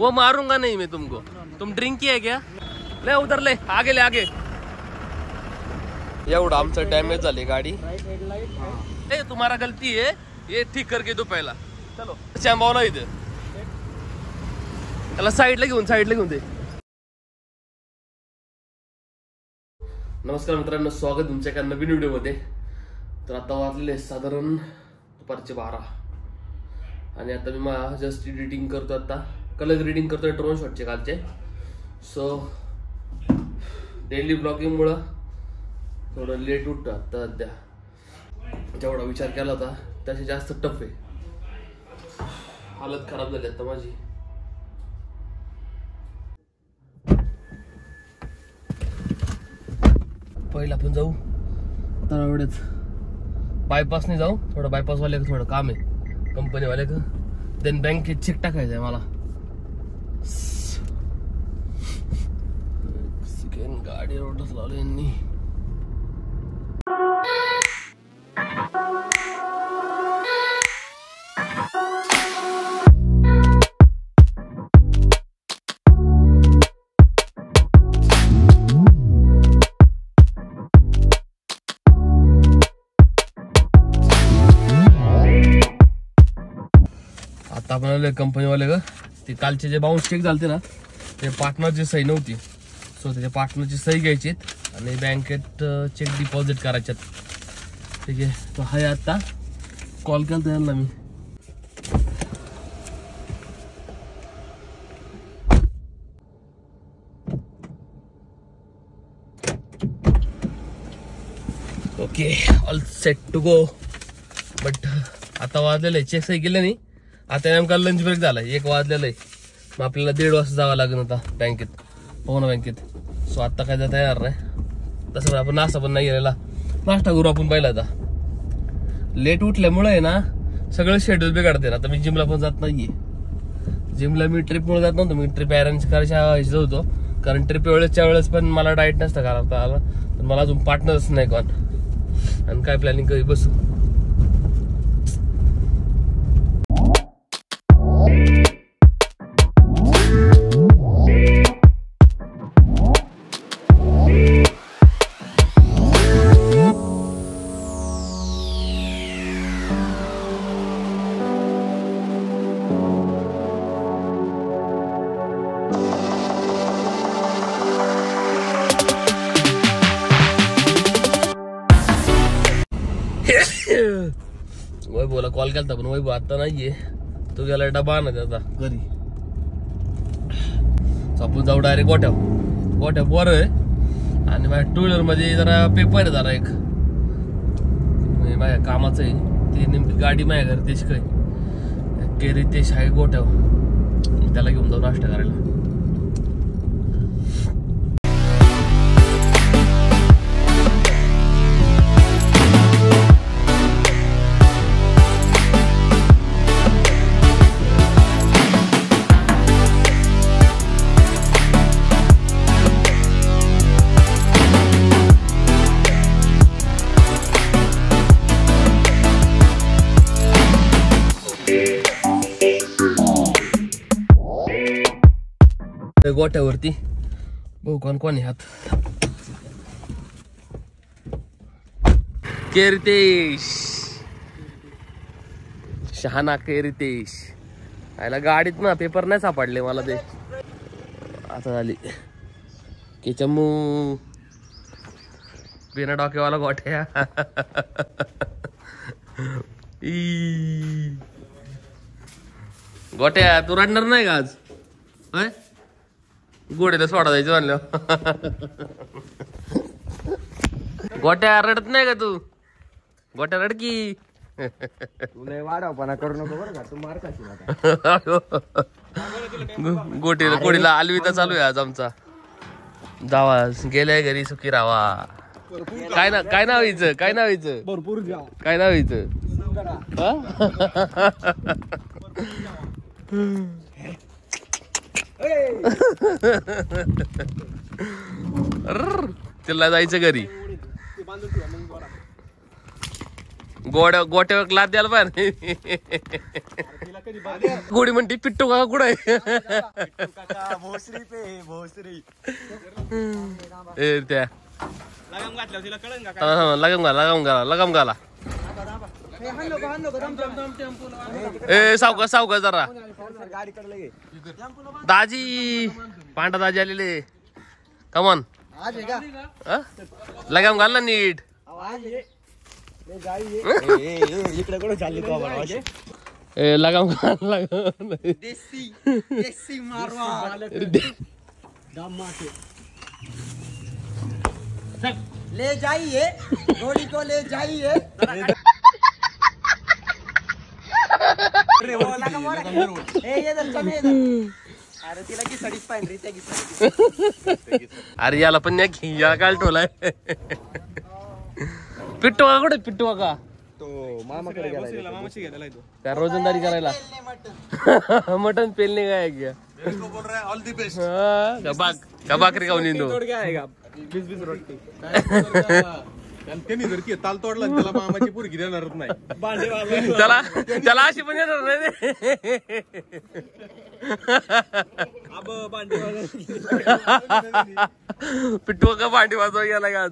वो मारूंगा नहीं मैं तुमको। तुम ड्रिंक किया है क्या? ले उधर ले, आगे ले आगे। एवढं आमचं डॅमेज झाली गाडी। ए तुम्हारा गलती है, ये ठीक करके दो पहला। चलो चॅम्बावला इथे त्याला साईडला घेऊन दे। नमस्कार मित्रांनो, स्वागत तुमच्या एका नवीन व्हिडिओ मध्ये। तर आता वाजलेले साधारण दुपारचे 12 आणि आता मी जस्ट एडिटिंग करतो, आता कलर ग्रेडिंग करतोय ड्रोन शॉटचे कालचे। सो डेली ब्लॉगिंग मुळे थोडं लेट उठतो आता। सध्या जेवढा विचार केला होता त्याचे जास्त टफ आहे, हालत खराब झाली आता माझी। पहिला आपण जाऊ तर एवढेच बायपास नाही जाऊ, थोडं बायपास वाले थोडं काम आहे कंपनी वाले का, देन बँकेत चेक टाकायचं आहे मला। सेकंड गाडी रोडच लावली यांनी। आपण कंपनी वाले का ते कालचे जे बाउन्स चेक झालते ना, ते पार्टनरची सही नव्हती। सो त्याच्या पार्टनरची सही घ्यायची आणि बँकेत चेक डिपॉझिट करायच्यात। ठीक आहे, तो हाय आता कॉल केला त्यांना मी। Okay, all set to go. But आता वाजलेलं चेक सही केलं नाही, आता नेमका लंच ब्रेक झाला, 1 वाजलेलं आहे। मग आपल्याला 1:30 वाजता जावं लागेल आता बँकेत, पवना बँकेत। सो आता काय जाता येणार नाही, तसं आपण नाश्ता पण नाही गेलेला, नाश्ता करू आपण पहिला। आता लेट उठल्यामुळे आहे ना सगळं शेड्यूल बिघडते ना। आता मी जिमला पण जात नाहीये, जिमला मी ट्रिपमुळे जात नव्हतो, मी ट्रिप अरेंज करायच्या व्हायचं होतो, कारण ट्रिप वेळेस पण मला डाएट नसतं करता आला, पण मला अजून पार्टनर्स नाही कोण, आणि काय प्लॅनिंग कधी बसू। वैभवला कॉल केलता पण वैभव आता नाहीये, तो गेला डबा आणत आता घरी। आपण जाऊ डायरेक्ट गोठ्या वर आहे, आणि माझ्या 2 व्हीलर मध्ये जरा पेपर आहे जरा एक माझ्या कामाचं आहे, ते नेमकी गाडी माझ्या घरी तेच काय रितेश आहे गोठ्या, त्याला घेऊन जाऊ नाश्ता करायला। गोठ्यावरती बघू कोण आहे हात। के रितेश, शहाणा के रितेश। आयला गाडीत ना पेपर नाही सापडले मला, ते आता झाली की चम्मू बिना डोक्यावाला गोठ्या। गोठ्या तू रडणार नाही का आज? गोड्याला सोडा जायचं म्हणलं। गोट्या रडत नाही का तू? गोट्या रडकी वाढवपणा करू नको बरं का, तू मार खाशील आता। गोडीला आलवीता चालू आहे आज आमचा। जावा गेलाय घरी सुखी राहा। काय नाव हिचं? भरपूर काय नाव हिचं? तिला जायचं घरी, गोट्यावर लाद द्यायला पाहिजे। गोडी म्हणते पिट्टू का कुठं आहे भोसरी पे भोसरी त्या लगाम घातल्यावर तिला कळन का? लगाम घाला ए सावका जरा गाडीकडे लगे दाजी पांढरा दाजी आलेले कमॉन आज आहे का लगाम घाल ना नीट आज आहे इकडे कुठं चालली तो ए लगाम घाल देसी मारवा ले जाइए घोड़ी को ले जाइए अरे तिला की साडीच पाहिजे त्या की अरे याला पण नाही या काल ठेवलाय पिट्टू का कुठे पिट्टू का तो मामाकडे गेला मामाची घ्यायला येतो. त्या रोजंदारी करायला मटन पेलने काय गया ऑल दी बेस्ट. का भाकरी खाऊन येतो त्यांनी जर की ताल तोडला त्याला मामाची पुरगी देणारच नाही. त्याला अशी पण येणार नाही पिट्टू का भांडी वाजवा गेला का आज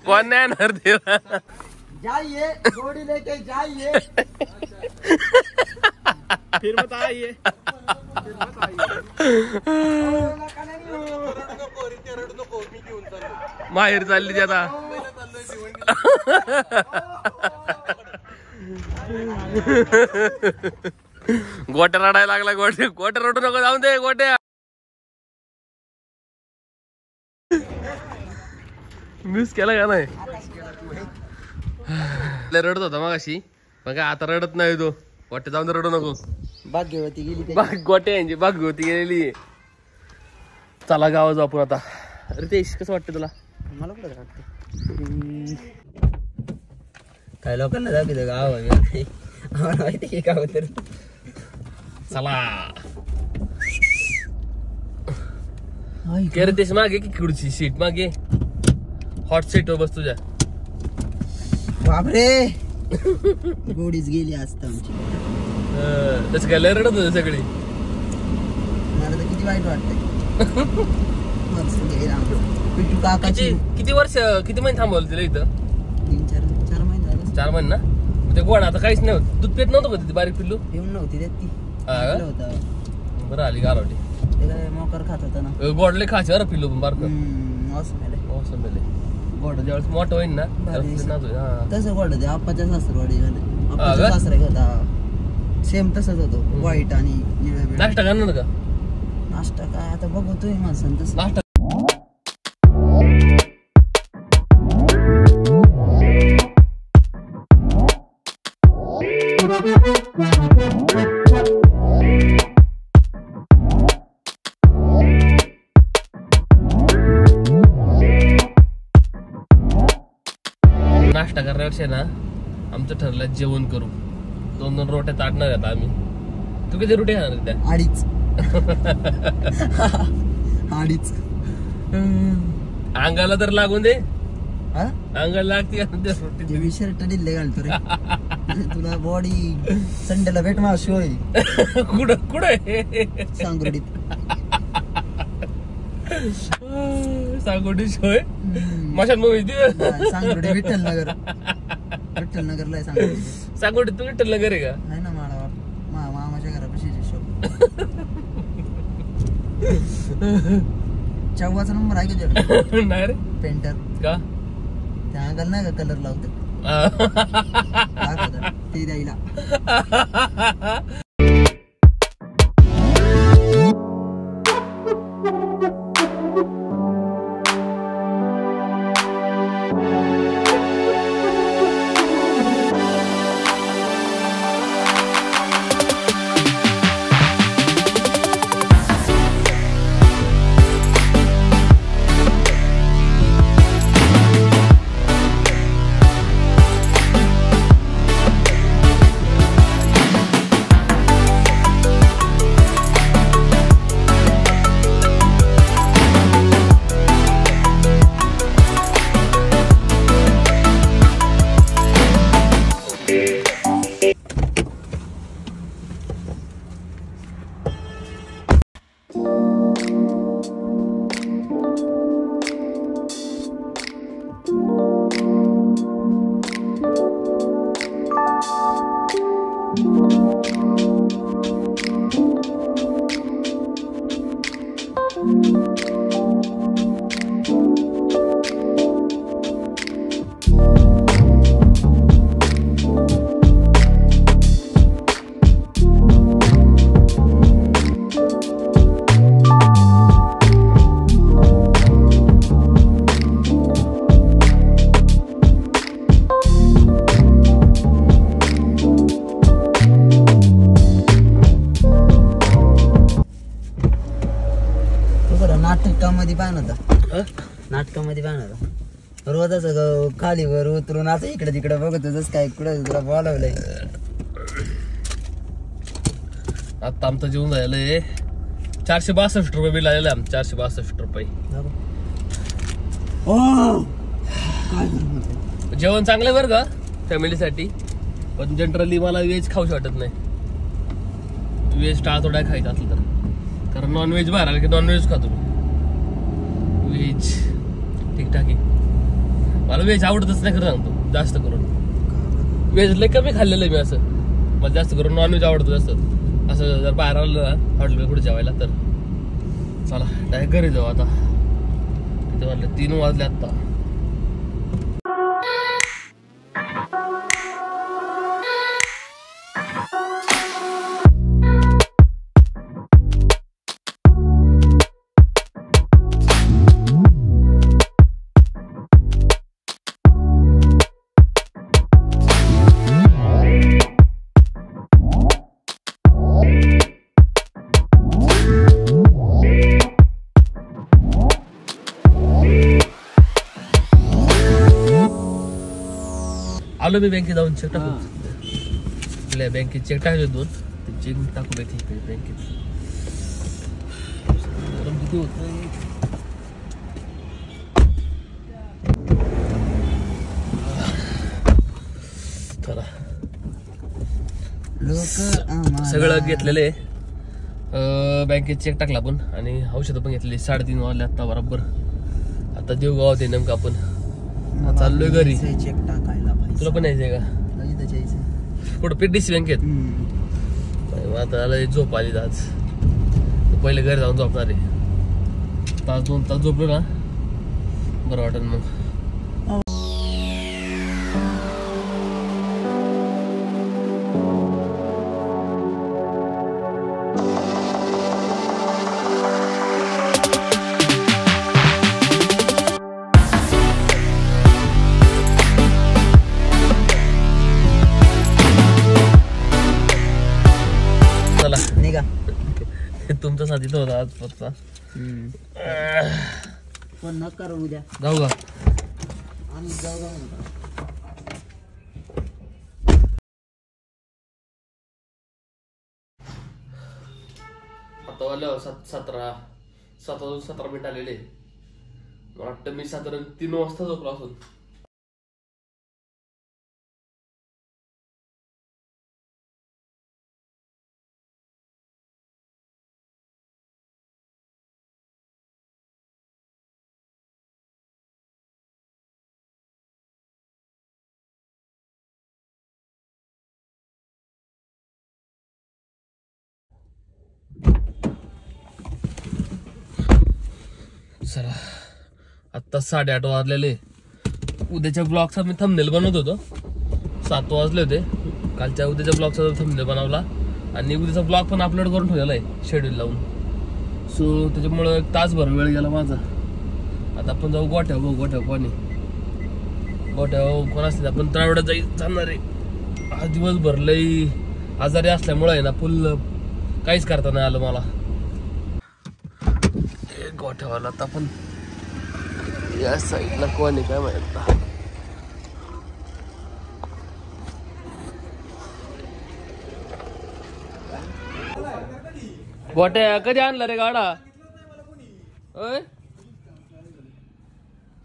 कोण नाही येणार तेला जाइए घोड़ी लेके जाइए फिर मत आइए. माहेर चालली ती आता गोट्या रडायला लागला गोट्या रडू नको जाऊन दे गोट्या मिस केला का नाही रडत होता मग अशी पण काय आता रडत नाही तो गोट्या जाऊन दे रडू नको भाग्यवती गेली गोट्या यांची भाग्यवती गेलेली चला गावात जाऊ आपण आता अरे तेश कसं वाटतं तुला मला कुठं वाटतं काय लोकांना दाखवतो गाव आम्हाला माहिती की गाव तर चला के रे तेच मागे की खुर्ची सीट मागे हॉट सीट वर बस तुझ्या बापरे गोडीच गेली असता आमची तसं काय लय रडत होते सगळी मला तर किती वाईट वाटतंय पिट्टू काकाची किती वर्ष किती महिने थांबवलं तिला इथं 4 महिने झाले 4 महिने ना ते गोड आता काहीच नाही होत दूध पेत नव्हतं का तिथे बारीक पिल्लू येऊन नव्हती त्यात ती हा का? होता बरं आली गारवटी ते काय मोकर खात होता ना गोडले खायचे बरं पिल्लू पण बारक मस्त मेले गोड ज्यावेळेस मोठं होईल ना त्यावेळेस नाच होईल. हा. तसं गोड ते आप्पाच्या सासरवाडी झाले आप्पाच्या सासरा होता सेम तसंच होतो व्हाईट आणि निळ्या बिळ्या. नाश्ता करणार का नाश्ता काय आता बघतोय माणसानं तसं नाश्ता नाश्ता करण्यापेक्षा ना आमचं ठरलं जेवण करू 2 रोट्या ताटणार आहेत आम्ही. तू किती रोटी खाणार त्या 2.5 अंगाला तर लागून दे हा अंगाला लागते का त्या रोटी ते शर्ट दिले घालतो रे तुला बॉडी संडेला भेट मला शोय कुठं सांगुर्डीत सांगोटी शोय मशान मूवी सांगुर्डी विठ्ठलनगरला आहे सांगुर्डी सांगोटी तू विठ्ठल नगर आहे का आहे ना मला मामाच्या घरापाशी शो चव्वाचा नंबर आहे का तुझ्याकडे नाही रे पेंटर का त्या अंगाला नाही का कलर लावतो ते द्यायला नाटकामध्ये पाहणार होता, नाटकामध्ये पाहणार होता रोजच खाली वर उतरून असं इकडे तिकडे बघत होतस काय कुठं तुला बोलावलंय. आता आमचं जेवण झालंय 462 रुपये बिल आलेलं आहे आमचं. 462 रुपये जेवण चांगलं आहे बरं का फॅमिलीसाठी. पण जनरली मला व्हेज खाऊशी वाटत नाही. व्हेज टाळतो डाय खायचं असलं तर, कारण नॉनव्हेज बाहेर आलं की नॉनव्हेज खातो मी. व्हेज ठीकठाक आहे मला. व्हेज आवडतच नाही खरं सांगतो जास्त करून. व्हेज लय कमी खाल्लेलं आहे मी असं. मला जास्त करून नॉनव्हेज आवडतं जास्त. असं जर बाहेर आलं ना हॉटेल कुठे जेवायला तर चला डायरेक्ट घरी जाऊ. आता किती वाजले? 3 वाजले आता. आलो मी बँकेत जाऊन चेक टाकू. आपल्या बँकेत चेक टाकले 2 चेक टाकू बँकेत. किती होत चला लोक सगळं घेतलेलं आहे. बँकेत चेक टाकला आपण आणि औषधं पण घेतली. 3:30 वाजले आता बरोबर. आता देऊ गावात आहे नेमकं आपण. चाललोय घरी. चेक टाकायला तुला पण यायचंय का? कुठं PDC बँकेत? आता आला झोप आली आज. पहिले घरी जाऊन झोपणार आहे. 1-2 तास झोपलो ना बरं वाटेल मग. तुमचा साथीचा होता आज पत्ता. पण न कर उद्या जाऊ का? आम्ही जाऊ. आता वाजलं 17 मिनिट आलेले. मला वाटतं मी साधारण 3 वाजता झोपलो असून. चला आत्ता 8:30 वाजलेले. उद्याच्या ब्लॉगचा मी थंबनेल बनवत होतो. 7 वाजले होते. कालच्या उद्याच्या ब्लॉगचा थंबनेल बनवला आणि उद्याचा ब्लॉग पण अपलोड करून ठेवलेला आहे शेड्यूल लावून. सो त्याच्यामुळं 1 तासभर वेळ गेला माझा. आता आपण जाऊ गोठ्यावर. बघू गोठ्यावर पाणी. गोठ्यावर कोण असते आपण त्रावड्यात जाणार आहे. आज दिवसभर लई आजारी असल्यामुळं आहे ना फुल काहीच करता नाही आलं मला. गोठ्यावाला आता पण या साईडला कोण आहे काय माहित. गोट्या कधी आणला रे गाडा?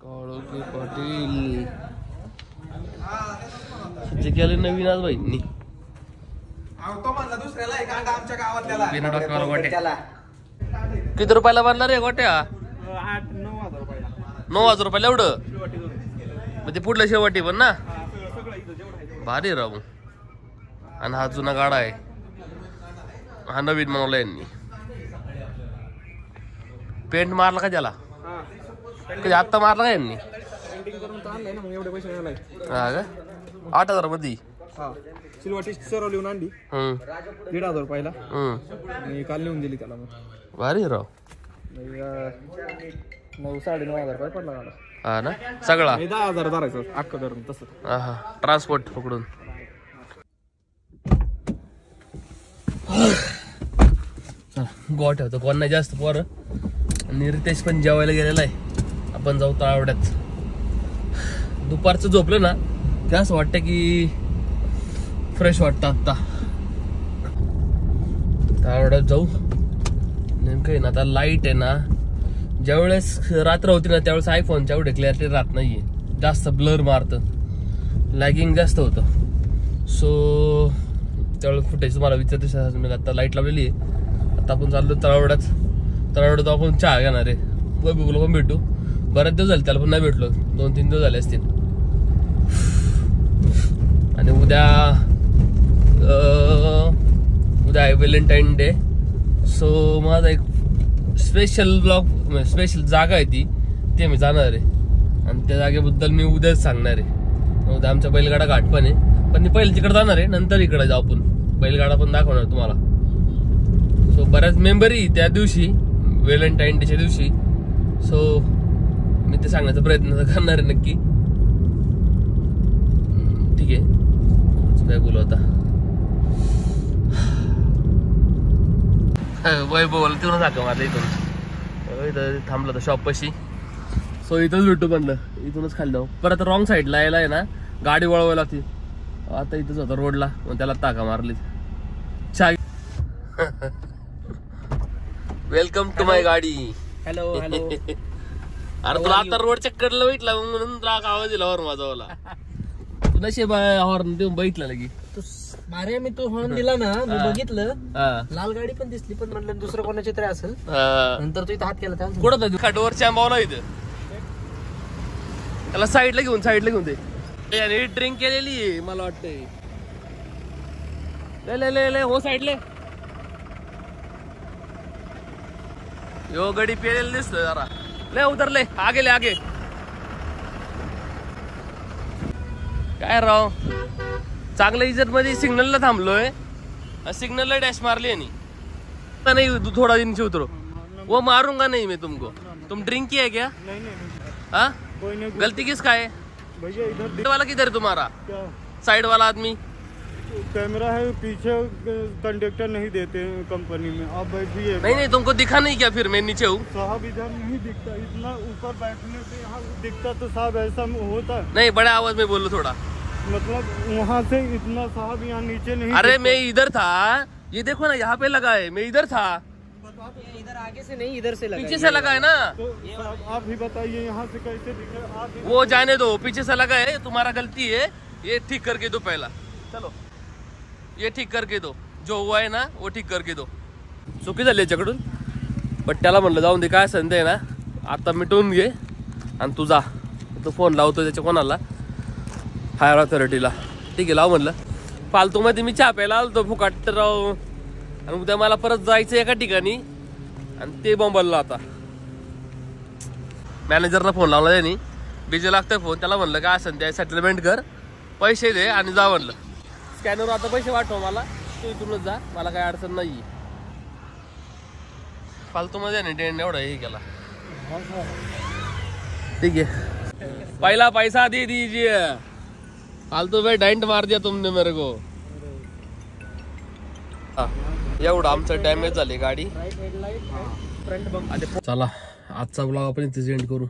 काळोखी पाटील केलं नवीन आज बाईंनी. बिना डोक्यावर गोट्या. किती रुपयाला बांधला रे गोट्या? 9,000 रुपयाला एवढं? म्हणजे पुढलं शेवटी पण ना भारी राहू. आणि हा जुना गाडा आहे, हा नवीन बनवला यांनी. पेंट मारला का त्याला? कधी आत्ता मारला का यांनी? हा का? 8,000 मध्ये सिल्वाटी सरव लिहून आणली 1,500 रुपयाला आणि काल लिहून दिली त्याला. मग भारी राव. 9,500 रुपये पडला गाडा. हा ना, सगळा 10,000 धरायचं अख्खं धरून तसं. हा ट्रान्सपोर्ट पकडून. गोवा ठेवतो, कोण नाही जास्त पोरं. आणि रितेश पण जेवायला गेलेला आहे. आपण जाऊ तळावड्यात. दुपारचं झोपलं ना ते असं वाटतं की फ्रेश वाटतं. आत्ता तळावड्यात जाऊ. नेमकं आहे ना, आता लाईट आहे ना, ज्यावेळेस रात्र होती ना त्यावेळेस आयफोनच्या एवढे क्लॅरिटी राहत नाहीये, जास्त ब्लर मारतं, लॅगिंग जास्त होतं. सो त्यावेळेस फुटेज तुम्हाला विचारते. मी आता लाईट लावलेली आहे. आता आपण चाललो तळावड्यात आपण चहा घेणार आहे. बघूला पण भेटू. बरेच दिवस झाले त्याला पण नाही भेटलो, 2-3 दिवस झाले असतील. आणि उद्या आहे व्हॅलेंटाईन डे. सो माझा एक स्पेशल ब्लॉग, स्पेशल जागा आहे ती मी जाणार आहे. आणि त्या जागेबद्दल मी उद्याच सांगणार आहे. उद्या आमचा बैलगाडा घाट पण आहे, पण मी पहिले तिकडे जाणार आहे, नंतर इकडे जाऊ आपण. बैलगाडा पण दाखवणार तुम्हाला. सो बऱ्याच मेंबरी त्या दिवशी, व्हॅलेंटाईन डेच्या दिवशी. सो मी ते सांगण्याचा प्रयत्न करणार आहे नक्की. ठीक आहे, काय बोलू आता. वैभवला तिथून सांगा माझं इथं थांबलं तर शॉप पाशी. सो इथंच भेटू म्हणलं, इथूनच खाली जाऊ. परत रॉंग साईडला यायला आहे ना, गाडी वळवायला लागते. आता इथंच होता रोडला, मग त्याला टाका मारली. वेलकम टू माय गाडी. Hello hello. अरे तुला आता रोड चक्कर भेटला म्हणून तुला आवाज दिला हॉर्न वाजवला. तू नशेब हॉर्न देऊन बघितला लगी. मारे मी तो हॉर्न दिला ना, मी बघितलं लाल गाडी पण दिसली, पण म्हणलं दुसरं कोणाची तरी असेल. नंतर तू इथं हात केला त्या कुठं खाटवर चॅम्बावला इथं. त्याला साईडला घेऊन दे. ड्रिंक केलेली आहे मला वाटतंय. ले हो साईडले. यो गडी पेलेली दिसतोय जरा. ले उतरले, आगे काय राव. चांगल्या इज्जत मध्ये सिग्नलला थांबलोय, सिग्नलला डॅश मारली आणि नहीं थोड़ा दिन से उतरो. वो मारूंगा नहीं मैं तुमको. तुम ड्रिंक किया है क्या? हाँ, गलती किसका है भैया? इधर वाला किधर है तुम्हारा? साइड वाला आदमी. कैमरा है पीछे, कंडक्टर नहीं देते कंपनी में. आप बैठिए. नहीं तुमको दिखा नहीं क्या? फिर मैं नीचे हूँ साहब. इधर नहीं दिखता, इतना ऊपर बैठने से यहाँ दिखता तो साहब ऐसा होता. नहीं, बड़े आवाज में बोलो थोड़ा. मतलब वहाँ से इतना साहब यहाँ नीचे नहीं. अरे मैं इधर था, ये देखो ना यहाँ पे लगा है. मैं इधर था. इधर आगे से नहीं, इधर से लगा, पीछे से लगा है ना. तो आप ही बताइए यहाँ से कैसे दिख रहा है? वो जाने दो, पीछे से लगा है, तुम्हारा गलती है. ये ठीक करके दो पहला. चलो ये ठीक करके दो, जो हुआ है ना वो ठीक करके दो. चुकी झाली याच्याकडून, पण त्याला म्हणलं जाऊन दे, काय संधी आहे ना आता मिटवून घे आणि तू जा. तो फोन लावतो त्याच्या कोणाला, हायर अथॉरिटीला. ठीक आहे, लाव म्हणलं. फालतू मध्ये मी चहा प्यायला आलतो फुकाट तर राव. आणि उद्या मला परत जायचं एका ठिकाणी आणि ते बोंबलला. आता मॅनेजरला फोन लावला त्यांनी, बिजी लागतोय फोन. त्याला म्हणलं काय असेल त्या सेटलमेंट कर, पैसे दे आणि जा म्हणलं. स्कॅनर आता पैसे वाटव मला, तू इथूनच जा, मला काही अडचण नाही. फालतू मध्ये नाही टेंड एवढा हे केला. ठीक है, पहला पैसा दे दीजिए. फालतू में डेंट मार दिया तुमने मेरे को. एवढं आमचं डॅमेज झाली गाडी. चला आजचा ब्लॉग आपण इथेच एंड करू.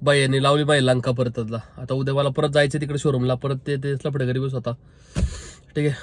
बाईने लावली बाई लंका परतला. आता उद्या मला परत जायचं तिकडे शोरूमला, परत ते लफडे घरी बस होता. ठीक आहे.